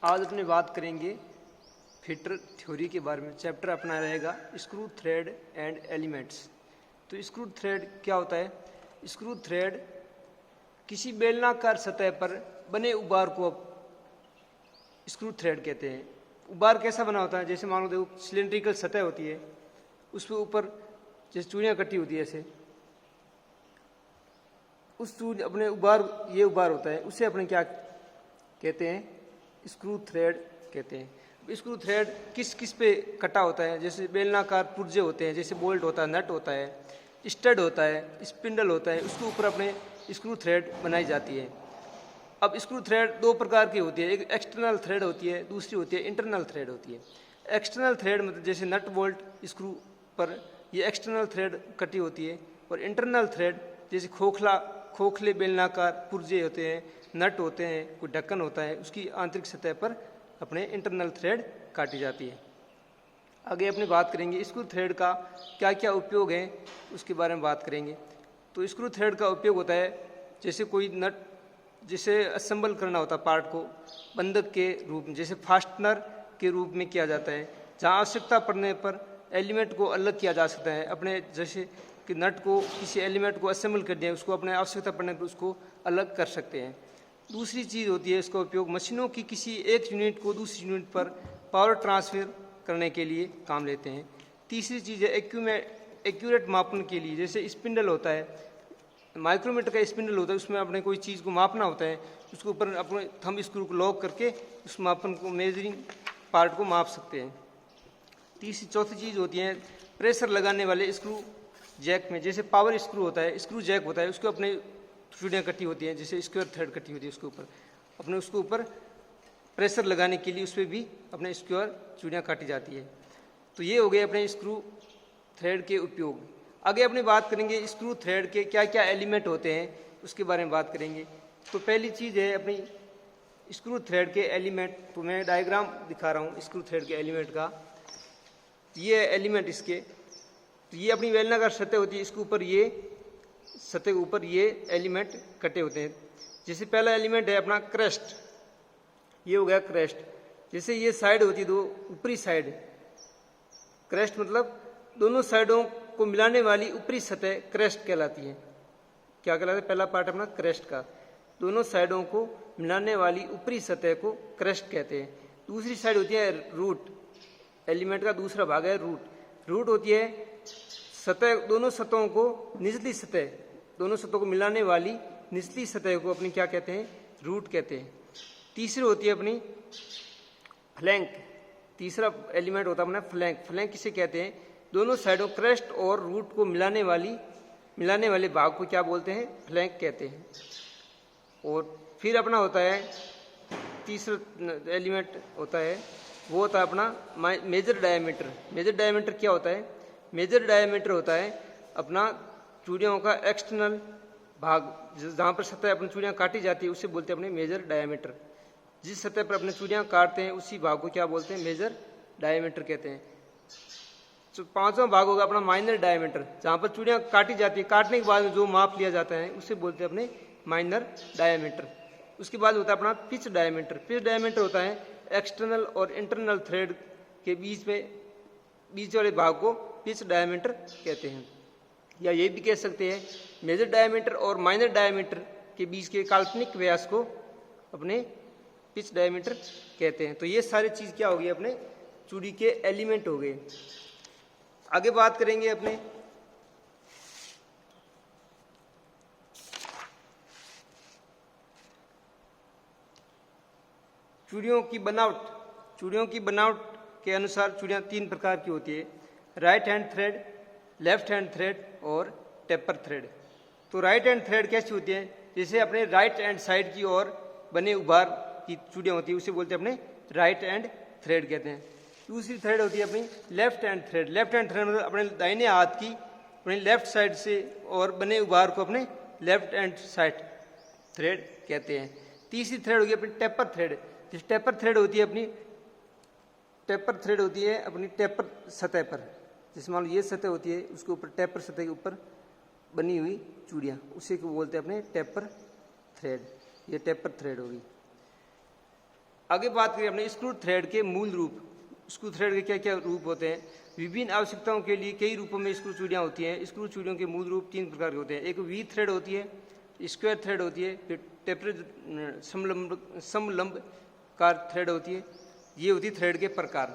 आज अपनी बात करेंगे फिटर थ्योरी के बारे में। चैप्टर अपना रहेगा स्क्रू थ्रेड एंड एलिमेंट्स। तो स्क्रू थ्रेड क्या होता है? स्क्रू थ्रेड किसी बेलनाकार सतह पर बने उबार को स्क्रू थ्रेड कहते हैं। उबार कैसा बना होता है? जैसे मान लो देखो सिलेंड्रिकल सतह होती है, उस पर ऊपर जैसे चूड़ियाँ कटी होती है ऐसे, उस चूड़ अपने उबार, ये उबार होता है, उसे अपने क्या कहते हैं? स्क्रू थ्रेड कहते हैं। स्क्रू थ्रेड किस किस पे कटा होता है? जैसे बेलनाकार पुर्जे होते हैं, जैसे बोल्ट होता है, नट होता है, स्टड होता है, स्पिंडल होता है, उसके ऊपर अपने स्क्रू थ्रेड बनाई जाती है। अब स्क्रू थ्रेड दो प्रकार की होती है, एक एक्सटर्नल थ्रेड होती है, दूसरी होती है इंटरनल थ्रेड होती है। एक्सटर्नल थ्रेड मतलब जैसे नट बोल्ट स्क्रू पर ये एक्सटर्नल थ्रेड कटी होती है, और इंटरनल थ्रेड जैसे खोखले बेलनाकार पुर्जे होते हैं, नट होते हैं, कोई ढक्कन होता है, उसकी आंतरिक सतह पर अपने इंटरनल थ्रेड काटी जाती है। आगे अपनी बात करेंगे स्क्रू थ्रेड का क्या क्या उपयोग है, उसके बारे में बात करेंगे। तो स्क्रू थ्रेड का उपयोग होता है जैसे कोई नट, जैसे असेंबल करना होता है पार्ट को बंधक के रूप में, जैसे फास्टनर के रूप में किया जाता है। जहाँ आवश्यकता पड़ने पर एलिमेंट को अलग किया जा सकता है, अपने जैसे कि नट को किसी एलिमेंट को असेंबल कर दिया, उसको अपने आवश्यकता पड़ने पर उसको अलग कर सकते हैं। दूसरी चीज़ होती है इसका उपयोग मशीनों की किसी एक यूनिट को दूसरी यूनिट पर पावर ट्रांसफर करने के लिए काम लेते हैं। तीसरी चीज़ है एक्यूरेट मापन के लिए, जैसे स्पिंडल होता है, माइक्रोमीटर का स्पिंडल होता है, उसमें अपने कोई चीज़ को मापना होता है, उसके ऊपर अपने थंब स्क्रू को लॉक करके उस मापन को, मेजरिंग पार्ट को माप सकते हैं। चौथी चीज़ होती है प्रेशर लगाने वाले स्क्रू जैक में, जैसे पावर स्क्रू होता है, स्क्रू जैक होता है, उसको अपने चूड़ियाँ कटी होती हैं, जैसे स्क्वायर थ्रेड कटी होती है, उसके ऊपर अपने उसके ऊपर प्रेशर लगाने के लिए उस पर भी अपने स्क्वायर चूड़ियाँ काटी जाती है। तो ये हो गए अपने स्क्रू थ्रेड के उपयोग। आगे अपनी बात करेंगे स्क्रू थ्रेड के क्या क्या एलिमेंट होते हैं, उसके बारे में बात करेंगे। तो पहली चीज़ है अपनी स्क्रू थ्रेड के एलिमेंट। तो मैं डायग्राम दिखा रहा हूँ स्क्रू थ्रेड के एलिमेंट का। ये एलिमेंट इसके, तो ये अपनी बेलनाकार सतह होती है, इसके ऊपर ये सतह के ऊपर ये एलिमेंट कटे होते हैं। जैसे पहला एलिमेंट है अपना क्रेस्ट, ये हो गया क्रेस्ट। जैसे ये साइड होती है, दो ऊपरी साइड, क्रेस्ट मतलब दोनों साइडों को मिलाने वाली ऊपरी सतह क्रेस्ट कहलाती है। क्या कहलाता है? पहला पार्ट अपना क्रेस्ट का, दोनों साइडों को मिलाने वाली ऊपरी सतह को क्रेस्ट कहते हैं। दूसरी साइड होती है रूट, एलिमेंट का दूसरा भाग है रूट। रूट होती है सतह, दोनों सतहों को निचली सतह, दोनों सतहों को मिलाने वाली निचली सतह को अपनी क्या कहते हैं? रूट कहते हैं। तीसरी होती है अपनी फ्लैंक, तीसरा एलिमेंट होता है अपना फ्लैंक। फ्लैंक किसे कहते हैं? दोनों साइडों क्रेस्ट और रूट को मिलाने वाले भाग को क्या बोलते हैं? फ्लैंक कहते हैं। और फिर अपना होता है तीसरा एलिमेंट होता है, वो होता है अपना मेजर डायमीटर। मेजर डायमीटर क्या होता है? मेजर डायमीटर होता है अपना चूड़ियों का एक्सटर्नल भाग, जहाँ पर सतह अपनी चूड़ियाँ काटी जाती है, उसे बोलते हैं अपने मेजर डायमीटर। जिस सतह पर अपने चूड़ियाँ काटते हैं उसी भाग को क्या बोलते हैं? मेजर डायमीटर कहते हैं। तो पांचवा भाग होगा अपना माइनर डायमीटर, जहाँ पर चूड़ियाँ काटी जाती है, काटने के बाद में जो माप लिया जाता है उसे बोलते हैं अपने माइनर डायमीटर। उसके बाद होता है अपना पिच डायमीटर। पिच डायमीटर होता है एक्सटर्नल और इंटरनल थ्रेड के बीच वाले भाग को पिच डायमीटर कहते हैं। या ये भी कह सकते हैं मेजर डायमीटर और माइनर डायमीटर के बीच के काल्पनिक व्यास को अपने पिच डायमीटर कहते हैं। तो ये सारी चीज़ क्या होगी? अपने चूड़ी के एलिमेंट हो गए। आगे बात करेंगे अपने चूड़ियों की बनावट। चूड़ियों की बनावट के अनुसार चूड़ियाँ तीन प्रकार की होती है, right hand thread, left hand thread और टेपर थ्रेड। तो राइट हैंड थ्रेड कैसी होती है? जैसे अपने राइट हैंड साइड की ओर बने उभार की चूड़ियाँ होती है, उसे बोलते हैं अपने राइट हैंड थ्रेड कहते हैं। दूसरी थ्रेड होती है अपनी left hand thread. Left hand thread मतलब अपने दाहिने हाथ की अपने लेफ्ट साइड से और बने उभार को अपने लेफ्ट हैंड साइड थ्रेड कहते हैं। तीसरी थ्रेड होगी अपनी टेपर थ्रेड। जिस टेपर थ्रेड होती है अपनी टेपर सतह पर, जैसे मान लो ये सतह होती है, उसके ऊपर टेपर सतह के ऊपर बनी हुई चूड़ियाँ, उसे को बोलते हैं अपने टेपर थ्रेड। ये टेपर थ्रेड होगी। आगे बात करें अपने स्क्रू थ्रेड के मूल रूप। स्क्रू थ्रेड के क्या क्या रूप होते हैं? विभिन्न आवश्यकताओं के लिए कई रूपों में स्क्रू चूड़ियाँ होती हैं। स्क्रू चूड़ियों के मूल रूप 3 प्रकार के होते हैं। एक वी थ्रेड होती है, स्क्वायर थ्रेड होती है, फिर टेपरेड समलंबकार थ्रेड होती है। ये होती है थ्रेड के प्रकार।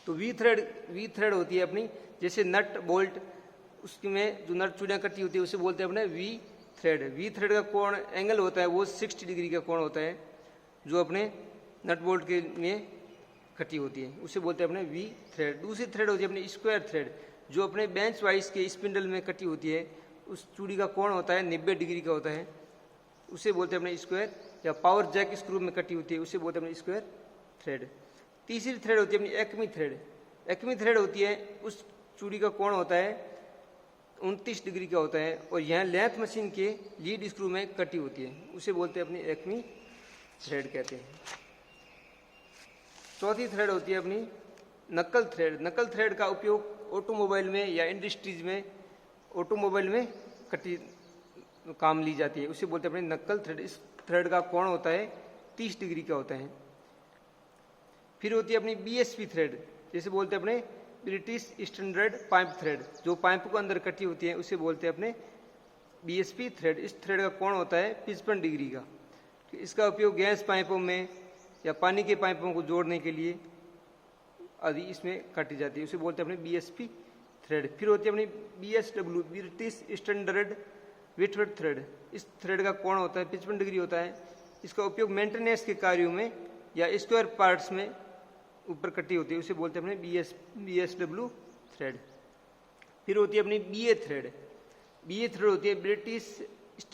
तो वी थ्रेड होती है अपनी, जैसे नट बोल्ट, उसमें जो नट चूड़ियाँ कटी होती है उसे बोलते हैं अपने वी थ्रेड। वी थ्रेड का कोण एंगल होता है वो 60 डिग्री का कोण होता है, जो अपने नट बोल्ट के लिए कटी होती है, उसे बोलते हैं अपने वी थ्रेड। दूसरी थ्रेड होती है अपनी स्क्वायर थ्रेड, जो अपने बेंच वाइज के स्पिंडल में कटी होती है। उस चूड़ी का कोण होता है 90 डिग्री का होता है, उसे बोलते हैं अपने स्क्वायर। या पावर जैक स्क्रू में कटी होती है, उसे बोलते हैं अपने स्क्वायर थ्रेड। तीसरी थ्रेड होती है अपनी एक्मी थ्रेड। एक्मी थ्रेड होती है, उस चूड़ी का कोण होता है 29 डिग्री का होता है और यह लेंथ मशीन के लीड स्क्रू में कटी होती है, उसे बोलते हैं अपनी एक्मी थ्रेड कहते हैं। चौथी थ्रेड होती है अपनी नक्कल थ्रेड। नक्कल थ्रेड का उपयोग ऑटोमोबाइल में या इंडस्ट्रीज में ऑटोमोबाइल में कटी काम ली जाती है, उसे बोलते हैं अपने नक्कल थ्रेड। इस थ्रेड का कोण होता है 30 डिग्री का होता है। फिर होती है अपनी बीएसपी थ्रेड, जैसे बोलते हैं अपने ब्रिटिश स्टैंडर्ड पाइप थ्रेड, जो पाइप को अंदर कटी होती है उसे बोलते हैं अपने बीएसपी थ्रेड। इस थ्रेड का कोण होता है 55 डिग्री का। इसका उपयोग गैस पाइपों में या पानी के पाइपों को जोड़ने के लिए आदि इसमें काटी जाती है, उसे बोलते हैं अपने बीएसपी थ्रेड। फिर होती है अपनी BSW, British standard Whitworth thread. इस थ्रेड का कोण होता है 55 डिग्री होता है। इसका उपयोग मेंटेनेंस के कार्यों में या स्क्वायर पार्ट्स में ऊपर कटी होती है, उसे बोलते हैं अपने बीएसडब्ल्यू थ्रेड। फिर होती है अपनी बीए थ्रेड। बीए थ्रेड होती है ब्रिटिश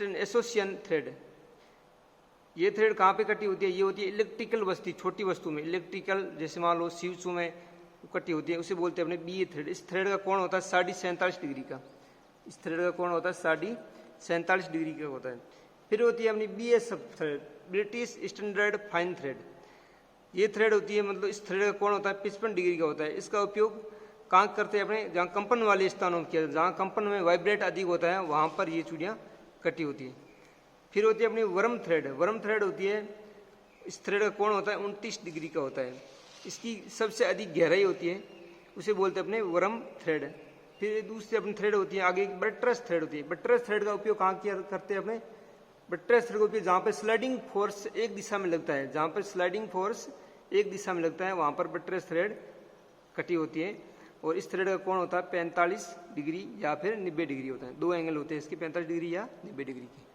एसोसिएशन थ्रेड। ये थ्रेड कहाँ पे कटी होती है? ये होती है इलेक्ट्रिकल वस्तु, छोटी वस्तु में, इलेक्ट्रिकल, जैसे मान लो स्विचों में कटी होती है, उसे बोलते हैं अपने बीए थ्रेड। इस थ्रेड का कोण होता है 47.5 डिग्री का। इस थ्रेड का कोण होता है 47.5 डिग्री का होता है। फिर होती है अपनी BSF thread, British standard fine thread. ये थ्रेड होती है, मतलब इस थ्रेड का कोण होता है 55 डिग्री का होता है। इसका उपयोग कहाँ करते हैं? अपने जहाँ कंपन वाले स्थानों में किया, जहाँ कंपन में वाइब्रेट अधिक होता है वहाँ पर ये चूड़ियाँ कटी होती है। फिर होती है अपनी वर्म थ्रेड। वर्म थ्रेड होती है, इस थ्रेड का कोण होता है 29 डिग्री का होता है। इसकी सबसे अधिक गहराई होती है, उसे बोलते हैं अपने वर्म थ्रेड। फिर दूसरी अपनी थ्रेड होती है आगे बट्रेस थ्रेड होती है। बट्रेस थ्रेड का उपयोग कहाँ किया करते हैं? अपने बट्रेस थ्रेड का उपयोग जहाँ पर स्लाइडिंग फोर्स एक दिशा में लगता है, जहाँ पर स्लाइडिंग फोर्स एक दिशा में लगता है वहाँ पर बट्रेस थ्रेड कटी होती है। और इस थ्रेड का कोण होता है 45 डिग्री या फिर 90 डिग्री होता है। 2 एंगल होते हैं इसके, 45 डिग्री या 90 डिग्री के।